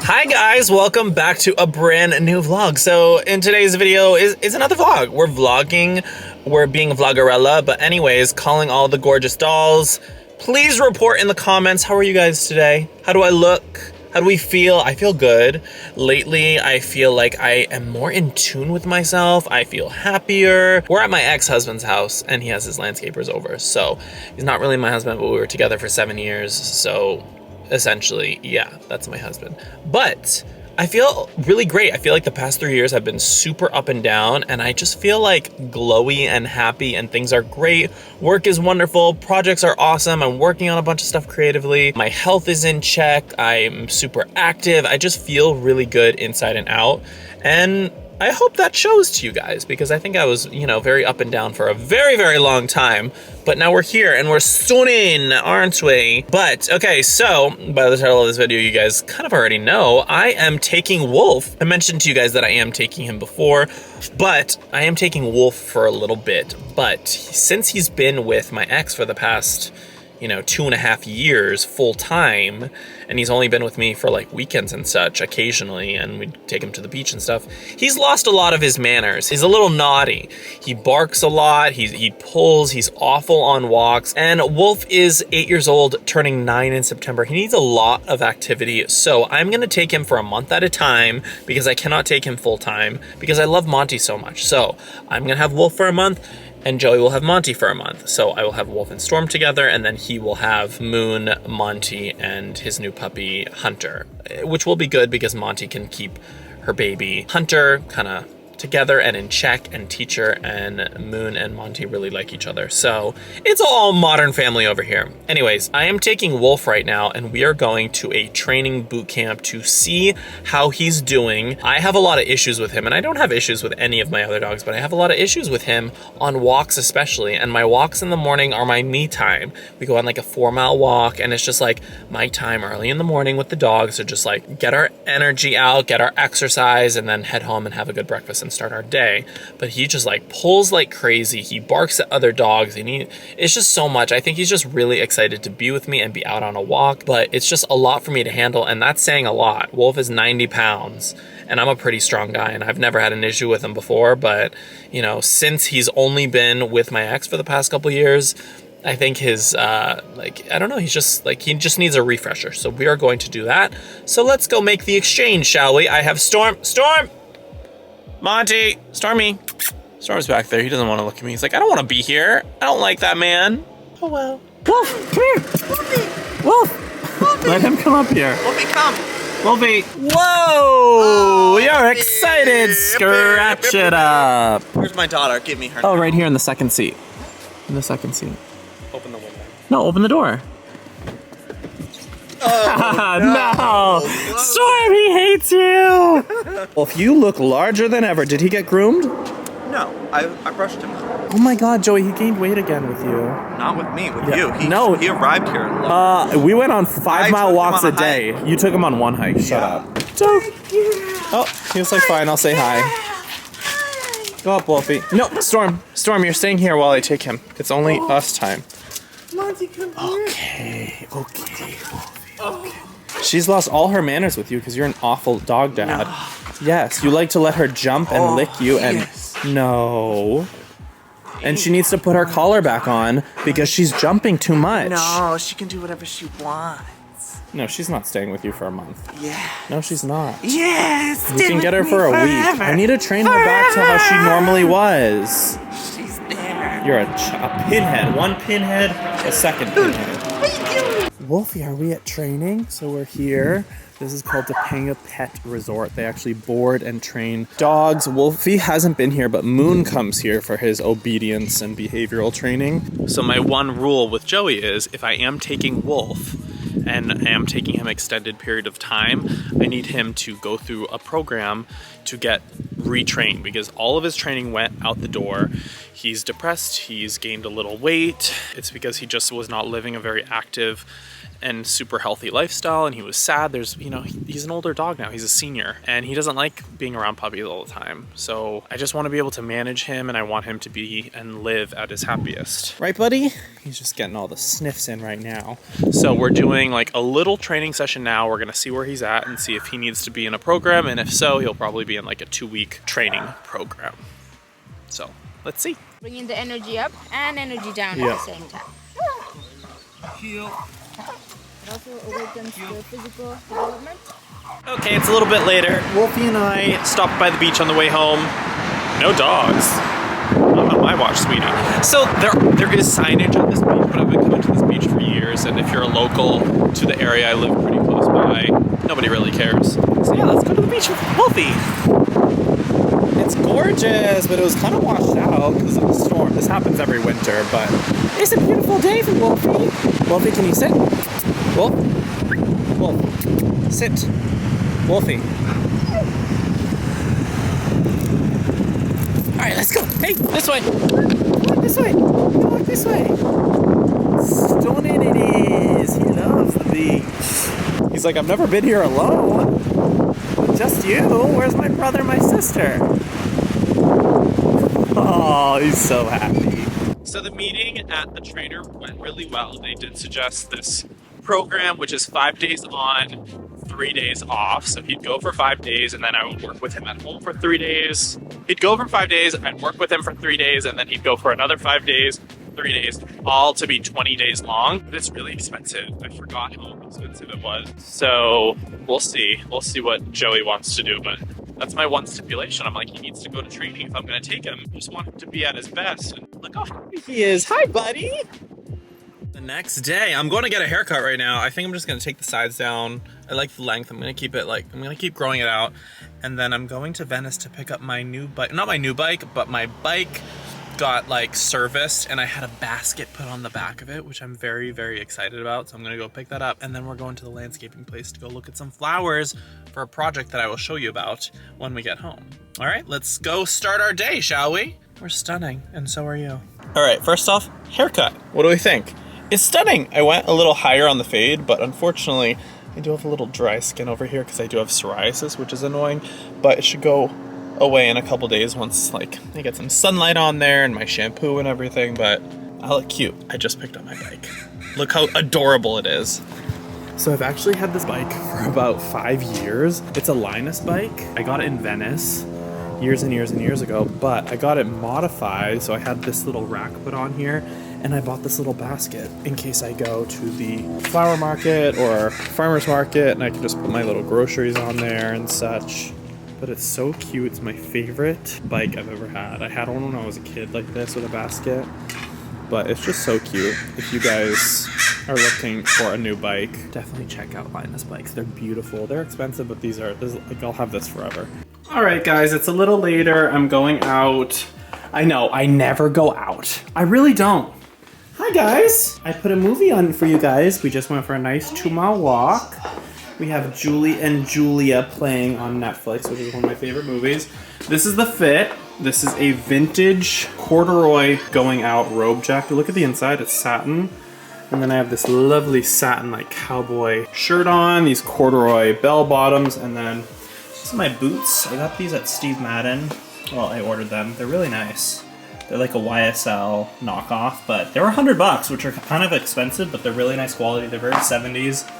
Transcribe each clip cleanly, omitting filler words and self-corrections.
Hi guys, welcome back to a brand new vlog. So in today's video is another vlog. We're vlogging, we're being a vloggerella, but anyways, calling all the gorgeous dolls. Please report in the comments, how are you guys today? How do I look? How do we feel? I feel good. Lately, I feel like I am more in tune with myself. I feel happier. We're at my ex-husband's house and he has his landscapers over. So he's not really my husband, but we were together for 7 years. So essentially, yeah, that's my husband. But I feel really great. I feel like the past 3 years have been super up and down, and I just feel like glowy and happy, and things are great. Work is wonderful. Projects are awesome. I'm working on a bunch of stuff creatively. My health is in check. I'm super active. I just feel really good inside and out. And I hope that shows to you guys, because I think I was, very up and down for a very, very long time. But now we're here and we're stunning, aren't we? But okay, so by the title of this video, you guys kind of already know, I am taking Wolf. I mentioned to you guys that I am taking him before, but I am taking Wolf for a little bit. But since he's been with my ex for the past 2.5 years full time, and he's only been with me for like weekends and such occasionally, and we take him to the beach and stuff, he's lost a lot of his manners. He's a little naughty. He barks a lot, he pulls, he's awful on walks, and Wolf is 8 years old, turning 9 in September. He needs a lot of activity, so I'm gonna take him for a month at a time because I cannot take him full time because I love Monty so much. So I'm gonna have Wolf for a month, and Joey will have Monty for a month. So I will have Wolf and Storm together, and then he will have Moon, Monty, and his new puppy, Hunter, which will be good because Monty can keep her baby Hunter kind of together and in check and teach her, and Moon and Monty really like each other. So it's all modern family over here. Anyways, I am taking Wolf right now, and we are going to a training boot camp to see how he's doing. I have a lot of issues with him, and I don't have issues with any of my other dogs, but I have a lot of issues with him on walks especially, and my walks in the morning are my me time. We go on like a 4-mile walk, and it's just like my time early in the morning with the dogs to just like get our energy out, get our exercise, and then head home and have a good breakfast and start our day. But he just like pulls like crazy. He barks at other dogs, and it's just so much. I think he's just really excited to be with me and be out on a walk, but it's just a lot for me to handle, and that's saying a lot. Wolf is 90 pounds, and I'm a pretty strong guy, and I've never had an issue with him before, but since he's only been with my ex for the past couple years, I think his, I don't know, he just needs a refresher. So we are going to do that. So let's go make the exchange, shall we? I have Storm, Monty, Stormy. Storm's back there. He doesn't want to look at me. He's like, I don't want to be here. I don't like that man. Oh, well. Wolf, come here. Wolfie. Wolf. Wolfie. Let him come up here. Wolfie, come. Wolfie. Whoa, you're excited. Scratch it up. Where's my daughter? Give me her. Oh, right here in the second seat. In the second seat. Open the window. No, open the door. Oh, no. Storm, he hates you. Wolf, you look larger than ever. Did he get groomed? No, I brushed him. Oh my God, Joey, he gained weight again with you. Not with me, with Yeah. you. He arrived here. We went on 5-mile walks a day. hike. You took him on one hike. Shut up. So, oh, he was like, fine, I'll say hi. Go up, Wolfie. No, Storm, you're staying here while I take him. It's only us time. Monty, come here. Okay, Wolfie. Okay. She's lost all her manners with you because you're an awful dog dad. No. Yes, you like to let her jump and lick you, and no. And she needs to put her collar back on because she's jumping too much. No, she can do whatever she wants. No, she's not staying with you for a month. Yeah. No, she's not. Yes. We can get her for a week. I need to train her back to how she normally was. She's there. You're a pinhead. One pinhead, a second pinhead. Wolfie, are we at training? So we're here. This is called Topanga Pet Resort. They actually board and train dogs. Wolfie hasn't been here, but Moon comes here for his obedience and behavioral training. So my one rule with Joey is if I am taking Wolf and I am taking him extended period of time, I need him to go through a program to get retrained because all of his training went out the door. He's depressed, he's gained a little weight. It's because he just was not living a very active and super healthy lifestyle, and he was sad. There's, you know, he's an older dog now. He's a senior, and he doesn't like being around puppies all the time. So I just want to be able to manage him, and I want him to be and live at his happiest. Right, buddy? He's just getting all the sniffs in right now. So we're doing like a little training session now. We're gonna see where he's at and see if he needs to be in a program, and if so, he'll probably be in like a 2-week training program. So let's see. Bringing the energy up and energy down at the same time. It also awakens the physical development. Okay, it's a little bit later. Wolfie and I stopped by the beach on the way home. No dogs. Not on my watch, sweetie. So there is signage on this beach, but I've been coming to this beach for years, and if you're a local to the area, I live pretty close by, nobody really cares. So yeah, let's go to the beach with Wolfie. It's gorgeous, but it was kind of washed out because of the storm. This happens every winter, but it's a beautiful day for Wolfie. Wolfie, can you sit? Wolf? Wolf, sit. Wolfie. All right, let's go. Hey, this way. Come on, this way. Come on, this way. Stunning it is. He loves the beach. He's like, I've never been here alone. Just you? Where's my brother and my sister? Oh, he's so happy. So the meeting at the trainer went really well. They did suggest this program, which is 5 days on, 3 days off. So he'd go for 5 days, and then I would work with him at home for 3 days. He'd go for 5 days, I'd work with him for 3 days, and then he'd go for another 5 days, 3 days, all to be 20 days long. But it's really expensive. I forgot how expensive it was. So we'll see. We'll see what Joey wants to do, but that's my one stipulation. I'm like, he needs to go to training if I'm gonna take him. I just want him to be at his best. And look how happy he is. Hi, buddy. The next day, I'm going to get a haircut right now. I think I'm just gonna take the sides down. I like the length. I'm gonna keep it like, I'm gonna keep growing it out. And then I'm going to Venice to pick up my new bike. Not my new bike, but my bike got like serviced, and I had a basket put on the back of it, which I'm very, very excited about. So I'm gonna go pick that up, and then we're going to the landscaping place to go look at some flowers for a project that I will show you about when we get home. All right, let's go start our day, shall we? We're stunning, and so are you. All right, first off, haircut. What do we think? It's stunning. I went a little higher on the fade, but unfortunately, I do have a little dry skin over here because I do have psoriasis, which is annoying, but it should go away in a couple days once like I get some sunlight on there and my shampoo and everything. But I look cute. I just picked up my bike. Look how adorable it is. So I've actually had this bike for about 5 years. It's a Linus bike. I got it in Venice years and years and years ago, but I got it modified. So I had this little rack put on here, and I bought this little basket in case I go to the flower market or farmer's market, and I can just put my little groceries on there and such. But it's so cute. It's my favorite bike I've ever had. I had one when I was a kid like this with a basket, but it's just so cute. If you guys are looking for a new bike, definitely check out Linus bikes. They're beautiful. They're expensive, but these are, like, I'll have this forever. All right, guys, it's a little later. I'm going out. I know, I never go out. I really don't. Hi, guys. I put a movie on for you guys. We just went for a nice 2-mile walk. We have Julie and Julia playing on Netflix, which is one of my favorite movies. This is the fit. This is a vintage corduroy going out robe jacket. Look at the inside, it's satin. And then I have this lovely satin like cowboy shirt on, these corduroy bell bottoms, and then these are my boots. I got these at Steve Madden. Well, I ordered them. They're really nice. They're like a YSL knockoff, but they were $100, which are kind of expensive, but they're really nice quality. They're very 70s.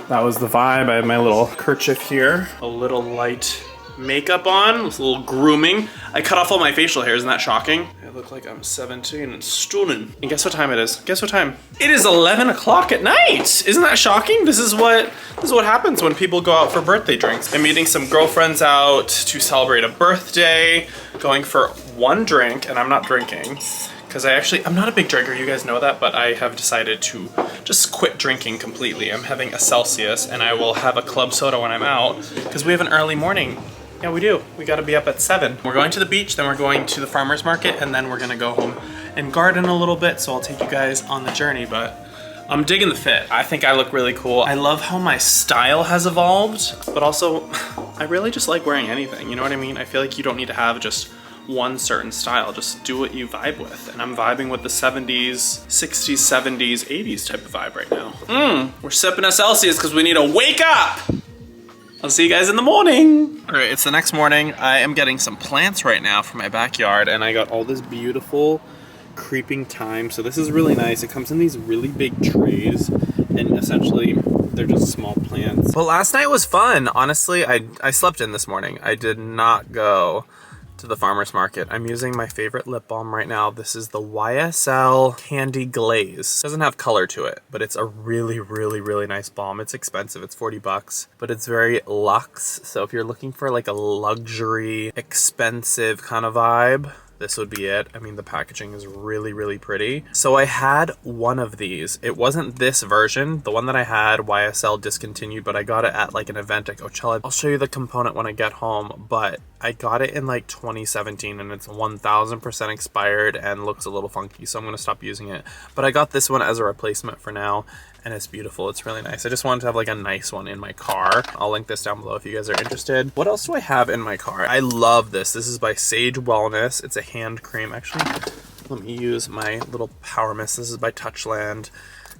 That was the vibe. I have my little kerchief here. A little light makeup on, with a little grooming. I cut off all my facial hair, isn't that shocking? I look like I'm 17 and stunning. And guess what time it is? Guess what time? It is 11 o'clock at night! Isn't that shocking? This is what happens when people go out for birthday drinks. I'm meeting some girlfriends out to celebrate a birthday, going for one drink, and I'm not drinking. Because I'm not a big drinker, you guys know that, but I have decided to just quit drinking completely. I'm having a Celsius, and I will have a club soda when I'm out, because we have an early morning. Yeah, we do. We gotta be up at 7. We're going to the beach, then we're going to the farmer's market, and then we're gonna go home and garden a little bit, so I'll take you guys on the journey, but I'm digging the fit. I think I look really cool. I love how my style has evolved, but also, I really just like wearing anything, you know what I mean? I feel like you don't need to have just one certain style. Just do what you vibe with. And I'm vibing with the 70s, 60s, 70s, 80s type of vibe right now. We're sipping a Celsius because we need to wake up. I'll see you guys in the morning. All right, it's the next morning. I am getting some plants right now for my backyard, and I got all this beautiful creeping thyme. So this is really nice. It comes in these really big trays, and essentially they're just small plants. But last night was fun. Honestly, I slept in this morning. I did not go to the farmer's market. I'm using my favorite lip balm right now. This is the YSL Candy Glaze. It doesn't have color to it, but it's a really, really, really nice balm. It's expensive, it's 40 bucks, but it's very luxe. So if you're looking for like a luxury, expensive kind of vibe, this would be it. I mean, the packaging is really, really pretty. So I had one of these. It wasn't this version. The one that I had, YSL discontinued, but I got it at like an event at Coachella. I'll show you the component when I get home, but I got it in like 2017 and it's 1000% expired and looks a little funky. So I'm gonna stop using it. But I got this one as a replacement for now, and it's beautiful. It's really nice. I just wanted to have like a nice one in my car. I'll link this down below if you guys are interested. What else do I have in my car? I love this. This is by Sage Wellness. It's a hand cream. Actually, let me use my little power mist. This is by Touchland.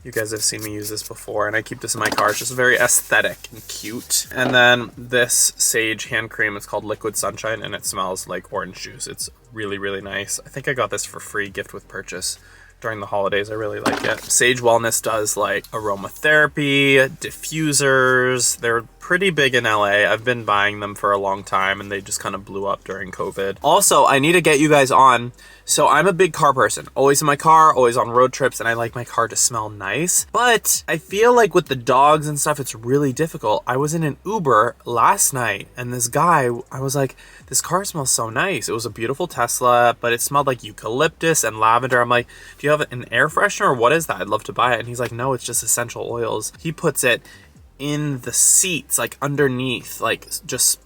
You guys have seen me use this before, and I keep this in my car. It's just very aesthetic and cute. And then this Sage hand cream, it's called Liquid Sunshine, and it smells like orange juice. It's really, really nice. I think I got this for free gift with purchase during the holidays. I really like it. Sage Wellness does like aromatherapy, diffusers. They're pretty big in LA. I've been buying them for a long time, and they just kind of blew up during COVID. Also, I need to get you guys on. So I'm a big car person, always in my car, always on road trips, and I like my car to smell nice. But I feel like with the dogs and stuff, it's really difficult. I was in an Uber last night, and this guy, I was like, this car smells so nice. It was a beautiful Tesla, but it smelled like eucalyptus and lavender. I'm like, do you have an air freshener or what is that? I'd love to buy it. And he's like, no, it's just essential oils. He puts it in the seats, like underneath, like just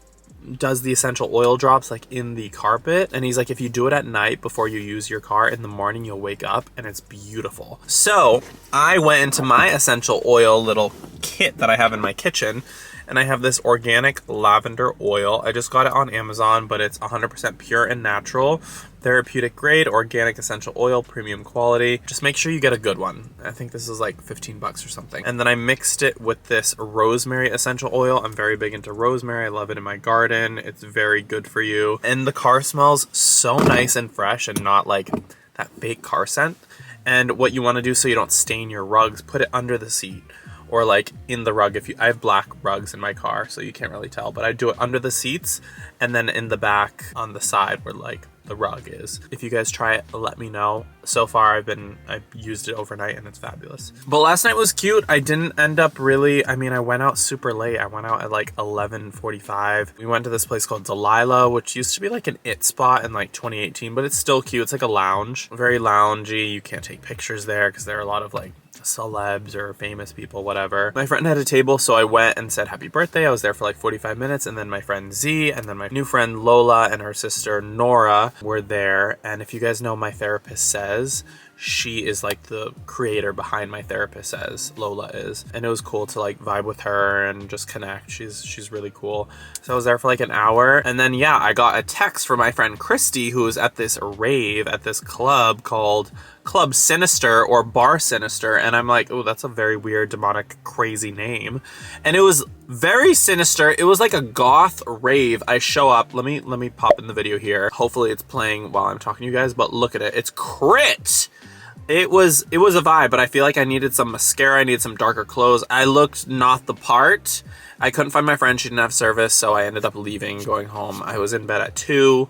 does the essential oil drops like in the carpet. And he's like, if you do it at night before you use your car, in the morning you'll wake up and it's beautiful. So I went into my essential oil little kit that I have in my kitchen, and I have this organic lavender oil. I just got it on Amazon, but it's 100% pure and natural, therapeutic grade, organic essential oil, premium quality. Just make sure you get a good one. I think this is like 15 bucks or something. And then I mixed it with this rosemary essential oil. I'm very big into rosemary. I love it in my garden. It's very good for you. And the car smells so nice and fresh and not like that fake car scent. And what you want to do so you don't stain your rugs, put it under the seat, or like in the rug. I have black rugs in my car, so you can't really tell, but I do it under the seats and then in the back on the side where like the rug is. If you guys try it, let me know. So far I've used it overnight and it's fabulous. But last night was cute. I didn't end up really, I mean, I went out super late. I went out at like 11:45. We went to this place called Delilah, which used to be like an it spot in like 2018, but it's still cute. It's like a lounge, very loungy. You can't take pictures there because there are a lot of like celebs or famous people, whatever. My friend had a table, so I went and said happy birthday. I was there for like 45 minutes, and then my friend Z and then my new friend Lola and her sister Nora were there. And if you guys know My Therapist Says, she is like the creator behind My Therapist Says, Lola is. And it was cool to like vibe with her and just connect. She's really cool. So I was there for like an hour. And then yeah, I got a text from my friend Christy, who was at this rave at this club called Club Sinister or Bar Sinister. And I'm like, oh, that's a very weird, demonic, crazy name. And it was very sinister. It was like a goth rave. I show up, let me pop in the video here. Hopefully it's playing while I'm talking to you guys, but look at it. It's Crit. It was a vibe, but I feel like I needed some mascara. I needed some darker clothes. I looked not the part. I couldn't find my friend. She didn't have service, so I ended up leaving, going home. I was in bed at 2.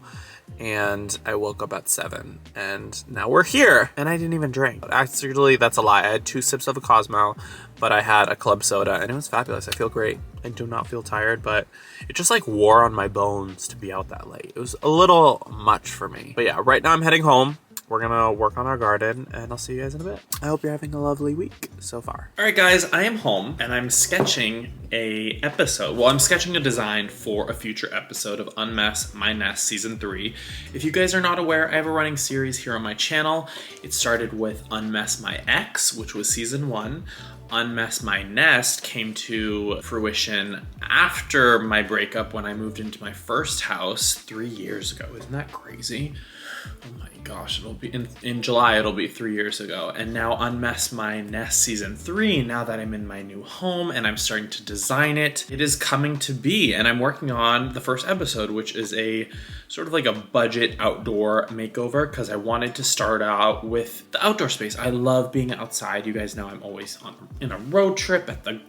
And I woke up at 7, and now we're here, and I didn't even drink. Actually, that's a lie. I had 2 sips of a Cosmo, but I had a club soda, and it was fabulous. I feel great. I do not feel tired, but it just like wore on my bones to be out that late. It was a little much for me. But yeah, right now I'm heading home. We're gonna work on our garden, and I'll see you guys in a bit. I hope you're having a lovely week so far. All right, guys, I am home, and I'm sketching a episode. Well, I'm sketching a design for a future episode of Unmess My Nest Season 3. If you guys are not aware, I have a running series here on my channel. It started with Unmess My Ex, which was Season 1. Unmess My Nest came to fruition after my breakup when I moved into my first house 3 years ago. Isn't that crazy? Oh my gosh, it'll be in July, it'll be 3 years ago. And now Unmess My Nest season 3, now that I'm in my new home and I'm starting to design it, it is coming to be. And I'm working on the first episode, which is a sort of like a budget outdoor makeover, because I wanted to start out with the outdoor space. I love being outside. You guys know I'm always in a road trip at the,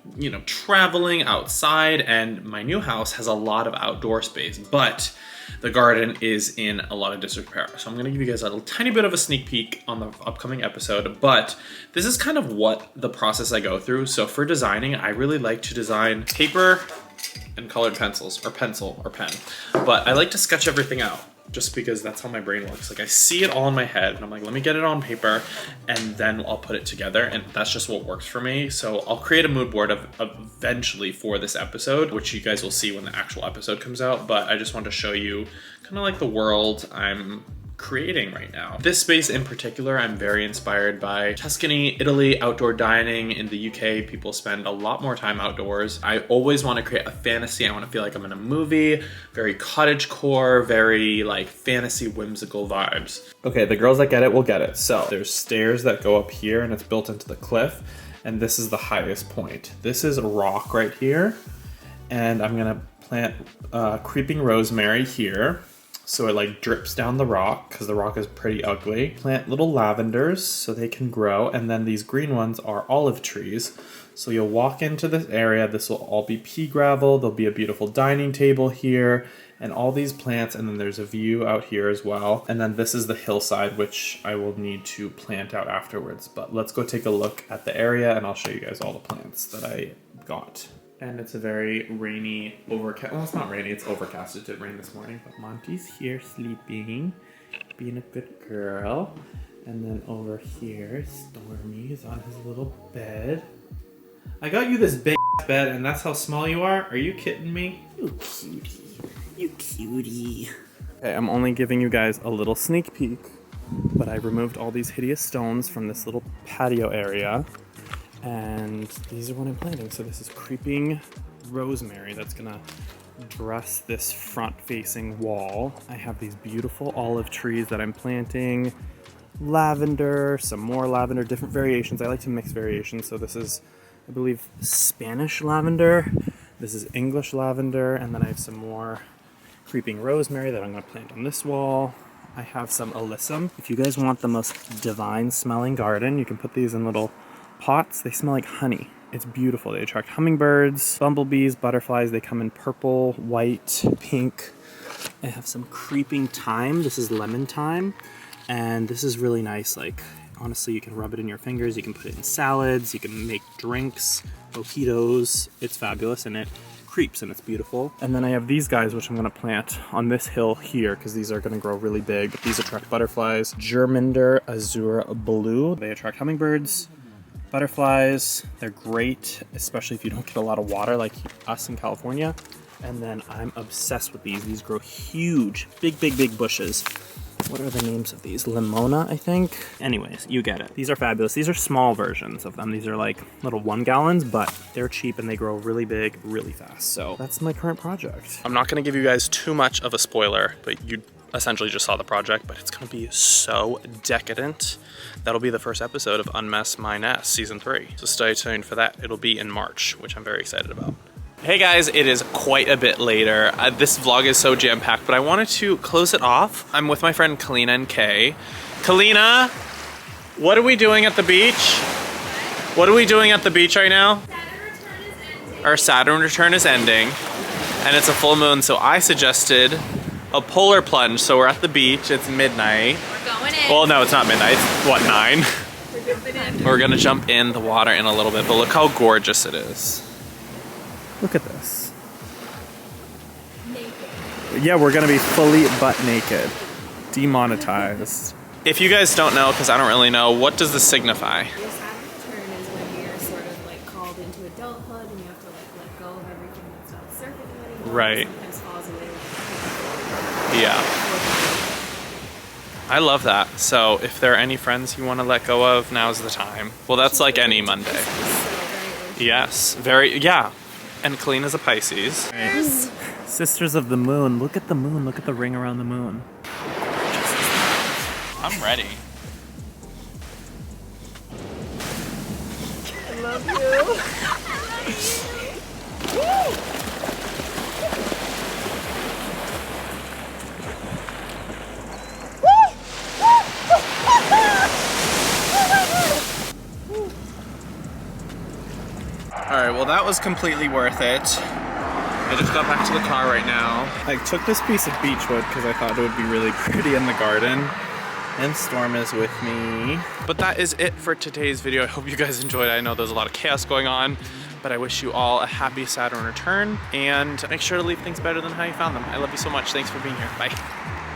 traveling outside, and my new house has a lot of outdoor space, but the garden is in a lot of disrepair. So I'm gonna give you guys a little tiny bit of a sneak peek on the upcoming episode, but this is kind of what the process I go through. So for designing, I really like to design paper and colored pencils, or pencil or pen. But I like to sketch everything out just because that's how my brain works. Like I see it all in my head and I'm like, let me get it on paper and then I'll put it together, and that's just what works for me. So I'll create a mood board of eventually for this episode, which you guys will see when the actual episode comes out, but I just want to show you kind of like the world I'm creating right now. This space in particular, I'm very inspired by Tuscany, Italy, outdoor dining. In the UK, people spend a lot more time outdoors. I always want to create a fantasy. I want to feel like I'm in a movie, very cottagecore, very like fantasy whimsical vibes. Okay, the girls that get it will get it. So there's stairs that go up here and it's built into the cliff, and this is the highest point. This is a rock right here, and I'm gonna plant creeping rosemary here. So it like drips down the rock because the rock is pretty ugly. Plant little lavenders so they can grow. And then these green ones are olive trees. So you'll walk into this area. This will all be pea gravel. There'll be a beautiful dining table here and all these plants. And then there's a view out here as well. And then this is the hillside, which I will need to plant out afterwards. But let's go take a look at the area and I'll show you guys all the plants that I got. And it's a very rainy, overcast. Well, it's not rainy, it's overcast. It did rain this morning, but Monty's here sleeping, being a good girl. And then over here, Stormy is on his little bed. I got you this big bed, and that's how small you are? Are you kidding me? You cutie. You cutie. Okay, I'm only giving you guys a little sneak peek, but I removed all these hideous stones from this little patio area. And these are what I'm planting. So this is creeping rosemary that's gonna dress this front-facing wall. I have these beautiful olive trees that I'm planting. Lavender, some more lavender, different variations. I like to mix variations. So this is, I believe, Spanish lavender. This is English lavender. And then I have some more creeping rosemary that I'm gonna plant on this wall. I have some alyssum. If you guys want the most divine smelling garden, you can put these in little pots. They smell like honey. It's beautiful. They attract hummingbirds, bumblebees, butterflies. They come in purple, white, pink. I have some creeping thyme. This is lemon thyme. And this is really nice. Like, honestly, you can rub it in your fingers. You can put it in salads. You can make drinks, mojitos. It's fabulous, and it creeps, and it's beautiful. And then I have these guys, which I'm gonna plant on this hill here, because these are gonna grow really big. These attract butterflies. Germander azure blue. They attract hummingbirds. Butterflies, they're great, especially if you don't get a lot of water like us in California. And then I'm obsessed with these. These grow huge, big bushes. What are the names of these? Limona, I think? Anyways, you get it. These are fabulous. These are small versions of them. These are like little 1 gallons, but they're cheap and they grow really big, really fast. So that's my current project. I'm not gonna give you guys too much of a spoiler, but you essentially just saw the project, but it's gonna be so decadent. That'll be the first episode of Unmess My Nest season 3. So stay tuned for that. It'll be in March, which I'm very excited about. Hey guys, it is quite a bit later. This vlog is so jam-packed, but I wanted to close it off. I'm with my friend Kalina and Kay. Kalina, what are we doing at the beach? What are we doing at the beach right now? Our Saturn return is ending, and it's a full moon, so I suggested a polar plunge. So we're at the beach, it's midnight. We're going in. Well, no, it's not midnight, it's what, 9? We're jumping in. We're gonna jump in the water in a little bit, but look how gorgeous it is. Look at this. Naked. Yeah, we're gonna be fully butt naked. Demonetized. If you guys don't know, because I don't really know, what does this signify? Your Saturn return is when you're sort of like called into adulthood and you have to like let go of everything that's not serving you anymore. Right. Sometimes falls away. Yeah. I love that. So if there are any friends you want to let go of, now's the time. Well, that's like any Monday. So very Yes, very, yeah. And clean as a Pisces. Right. Sisters of the moon. Look at the moon. Look at the ring around the moon. I'm ready. I love you. Alright, well that was completely worth it. I just got back to the car right now. I took this piece of beechwood because I thought it would be really pretty in the garden. And Storm is with me. But that is it for today's video. I hope you guys enjoyed. I know there's a lot of chaos going on, but I wish you all a happy Saturn return and make sure to leave things better than how you found them. I love you so much. Thanks for being here. Bye.